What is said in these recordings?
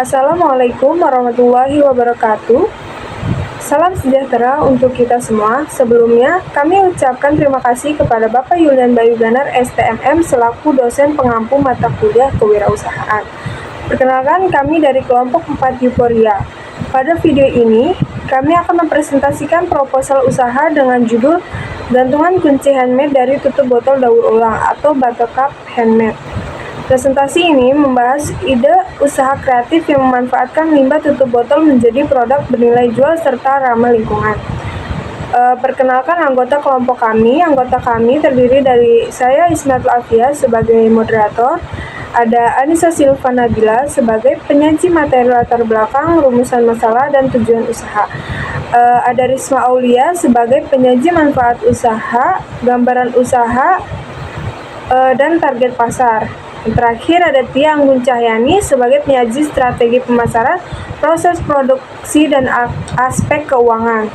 Assalamualaikum warahmatullahi wabarakatuh. Salam sejahtera untuk kita semua. Sebelumnya, kami ucapkan terima kasih kepada Bapak Yulian Bayu Ganar, STMM, selaku dosen pengampu mata kuliah kewirausahaan. Perkenalkan, kami dari kelompok 4 Euforia. Pada video ini, kami akan mempresentasikan proposal usaha dengan judul Gantungan Kunci Handmade dari Tutup Botol Daur Ulang atau Buttercup Handmade. Presentasi ini membahas ide usaha kreatif yang memanfaatkan limbah tutup botol menjadi produk bernilai jual serta ramah lingkungan. Perkenalkan anggota kelompok kami. Anggota kami terdiri dari saya Ismail Afia sebagai moderator, ada Anissa Silva Nabila sebagai penyaji materi latar belakang, rumusan masalah, dan tujuan usaha. Ada Risma Aulia sebagai penyaji manfaat usaha, gambaran usaha, dan target pasar. Terakhir ada Tia Anggun Cahyani sebagai penyaji strategi pemasaran, proses produksi, dan aspek keuangan.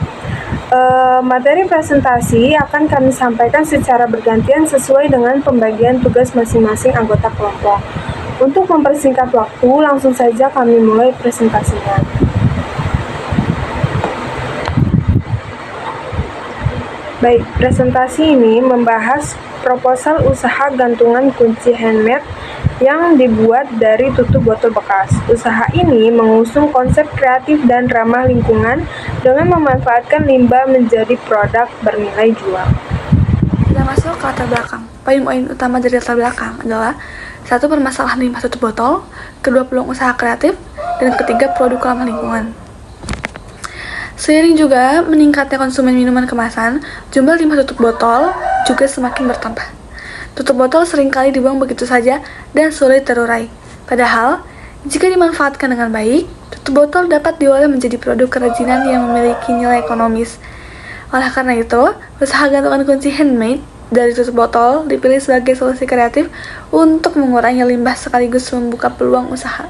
Materi presentasi akan kami sampaikan secara bergantian sesuai dengan pembagian tugas masing-masing anggota kelompok. Untuk mempersingkat waktu, langsung saja kami mulai presentasinya. Baik, presentasi ini membahas proposal usaha gantungan kunci handmade yang dibuat dari tutup botol bekas. Usaha ini mengusung konsep kreatif dan ramah lingkungan dengan memanfaatkan limbah menjadi produk bernilai jual. Kita masuk ke latar belakang. Poin-poin utama dari latar belakang adalah: 1. Permasalahan limbah tutup botol, 2. Peluang usaha kreatif, dan 3. Produk ramah lingkungan. Seiring juga meningkatnya konsumen minuman kemasan, jumlah limbah tutup botol juga semakin bertambah. Tutup botol seringkali dibuang begitu saja dan sulit terurai. Padahal, jika dimanfaatkan dengan baik, tutup botol dapat diolah menjadi produk kerajinan yang memiliki nilai ekonomis. Oleh karena itu, usaha gantungan kunci handmade dari tutup botol dipilih sebagai solusi kreatif untuk mengurangi limbah sekaligus membuka peluang usaha.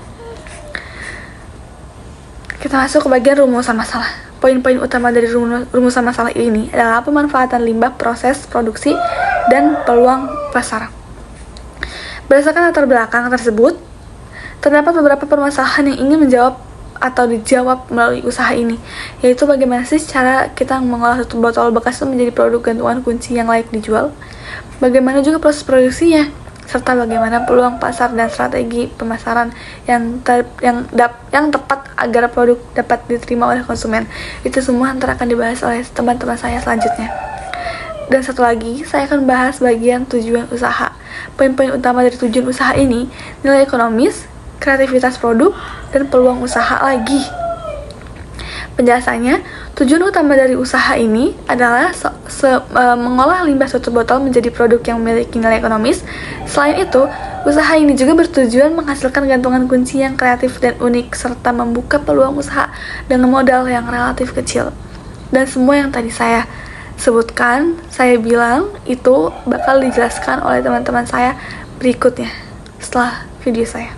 Kita masuk ke bagian rumusan masalah. Poin-poin utama dari rumusan masalah ini adalah pemanfaatan limbah, proses produksi, dan peluang pasar. Berdasarkan latar belakang tersebut, terdapat beberapa permasalahan yang ingin dijawab melalui usaha ini, yaitu bagaimana sih cara kita mengolah tutup botol bekas itu menjadi produk gantungan kunci yang layak dijual, bagaimana juga proses produksinya, serta bagaimana peluang pasar dan strategi pemasaran yang tepat agar produk dapat diterima oleh konsumen. Itu semua antara akan dibahas oleh teman-teman saya selanjutnya. Dan satu lagi, saya akan bahas bagian tujuan usaha. Poin-poin utama dari tujuan usaha ini, nilai ekonomis, kreativitas produk, dan peluang usaha lagi. Penjelasannya, tujuan utama dari usaha ini adalah mengolah limbah tutup botol menjadi produk yang memiliki nilai ekonomis. Selain itu, usaha ini juga bertujuan menghasilkan gantungan kunci yang kreatif dan unik, serta membuka peluang usaha dengan modal yang relatif kecil. Dan semua yang tadi saya sebutkan, saya bilang itu bakal dijelaskan oleh teman-teman saya berikutnya setelah video saya.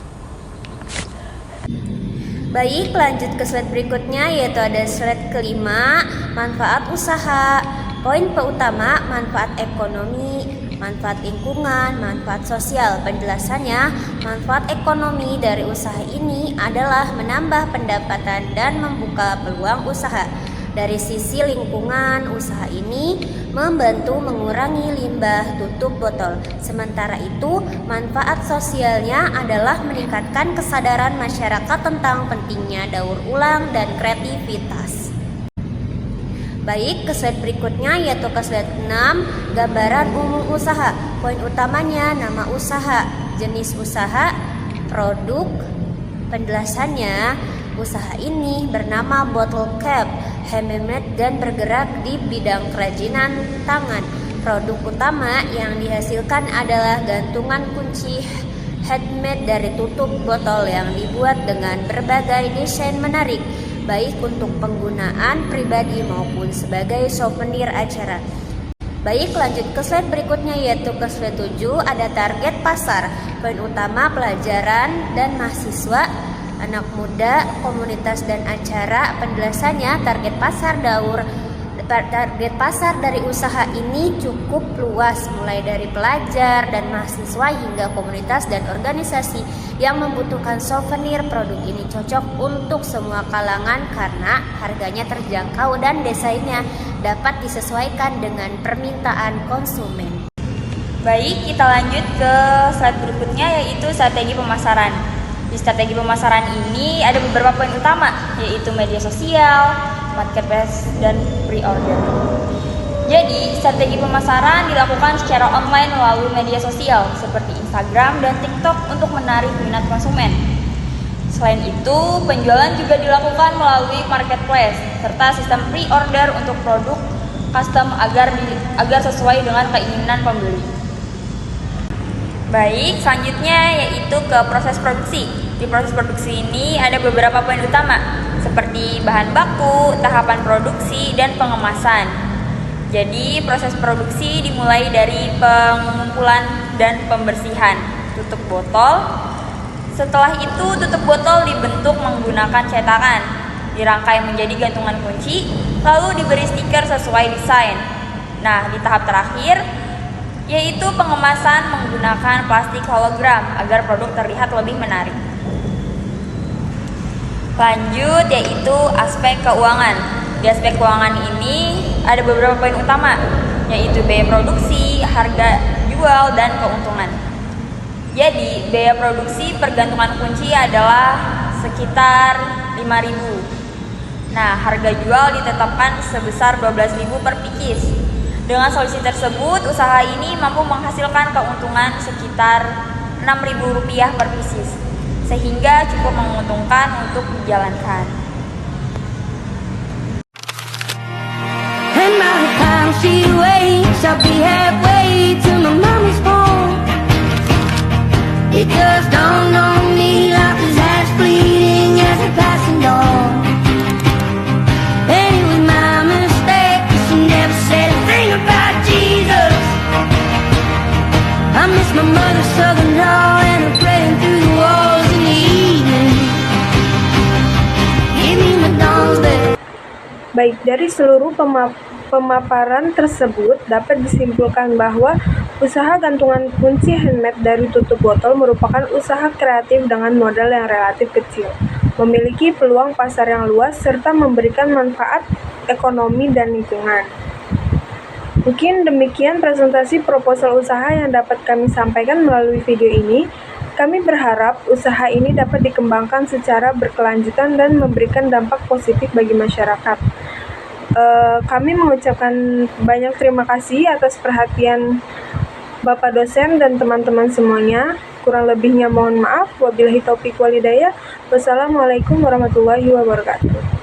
Baik, lanjut ke slide berikutnya, yaitu ada slide kelima, manfaat usaha. Poin utama, manfaat ekonomi, manfaat lingkungan, manfaat sosial. Penjelasannya, manfaat ekonomi dari usaha ini adalah menambah pendapatan dan membuka peluang usaha. Dari sisi lingkungan, usaha ini membantu mengurangi limbah tutup botol. Sementara itu, manfaat sosialnya adalah meningkatkan kesadaran masyarakat tentang pentingnya daur ulang dan kreativitas. Baik, ke slide berikutnya, yaitu ke slide 6, gambaran umum usaha. Poin utamanya, nama usaha, jenis usaha, produk. Penjelasannya, usaha ini bernama Bottle Cap Handmade dan bergerak di bidang kerajinan tangan. Produk utama yang dihasilkan adalah gantungan kunci handmade dari tutup botol yang dibuat dengan berbagai desain menarik, baik untuk penggunaan pribadi maupun sebagai souvenir acara. Baik, lanjut ke slide berikutnya, yaitu ke slide 7, ada target pasar. Poin utama, pelajaran dan mahasiswa, anak muda, komunitas dan acara. Penjelasannya, target pasar daur Target pasar dari usaha ini cukup luas, mulai dari pelajar dan mahasiswa hingga komunitas dan organisasi yang membutuhkan souvenir. Produk ini cocok untuk semua kalangan karena harganya terjangkau dan desainnya dapat disesuaikan dengan permintaan konsumen. Baik, kita lanjut ke slide berikutnya, yaitu strategi pemasaran. Di strategi pemasaran ini ada beberapa poin utama, yaitu media sosial, marketplace, dan pre-order. Jadi, strategi pemasaran dilakukan secara online melalui media sosial seperti Instagram dan TikTok untuk menarik minat konsumen. Selain itu, penjualan juga dilakukan melalui marketplace serta sistem pre-order untuk produk custom agar sesuai dengan keinginan pembeli. Baik, selanjutnya yaitu ke proses produksi. Di proses produksi ini ada beberapa poin utama, seperti bahan baku, tahapan produksi, dan pengemasan. Jadi, proses produksi dimulai dari pengumpulan dan pembersihan tutup botol. Setelah itu, tutup botol dibentuk menggunakan cetakan, dirangkai menjadi gantungan kunci, lalu diberi stiker sesuai desain. Nah, di tahap terakhir, yaitu pengemasan menggunakan plastik hologram agar produk terlihat lebih menarik. Lanjut, yaitu aspek keuangan. Di aspek keuangan ini ada beberapa poin utama, yaitu biaya produksi, harga jual, dan keuntungan. Jadi, biaya produksi pergantungan kunci adalah sekitar 5.000. Nah, harga jual ditetapkan sebesar 12.000 per pieces. Dengan solusi tersebut, usaha ini mampu menghasilkan keuntungan sekitar Rp6.000 per pieces, sehingga cukup menguntungkan untuk dijalankan. And by the time she wakes, I'll be halfway to my mommy's home. It just dawned on me life is as fleeting as a passing dawn. And it was my mistake, 'cause she never said a thing about Jesus. I miss my mother's southern drawl and her praying through the walls in the evening. Give me my dawn's bed. Baik, dari seluruh pemaparan tersebut dapat disimpulkan bahwa usaha gantungan kunci handmade dari tutup botol merupakan usaha kreatif dengan modal yang relatif kecil, memiliki peluang pasar yang luas, serta memberikan manfaat ekonomi dan lingkungan. Mungkin demikian presentasi proposal usaha yang dapat kami sampaikan melalui video ini. Kami berharap usaha ini dapat dikembangkan secara berkelanjutan dan memberikan dampak positif bagi masyarakat. Kami mengucapkan banyak terima kasih atas perhatian Bapak dosen dan teman-teman semuanya. Kurang lebihnya mohon maaf. Wabillahi taufiq wal hidayah. Wassalamualaikum warahmatullahi wabarakatuh.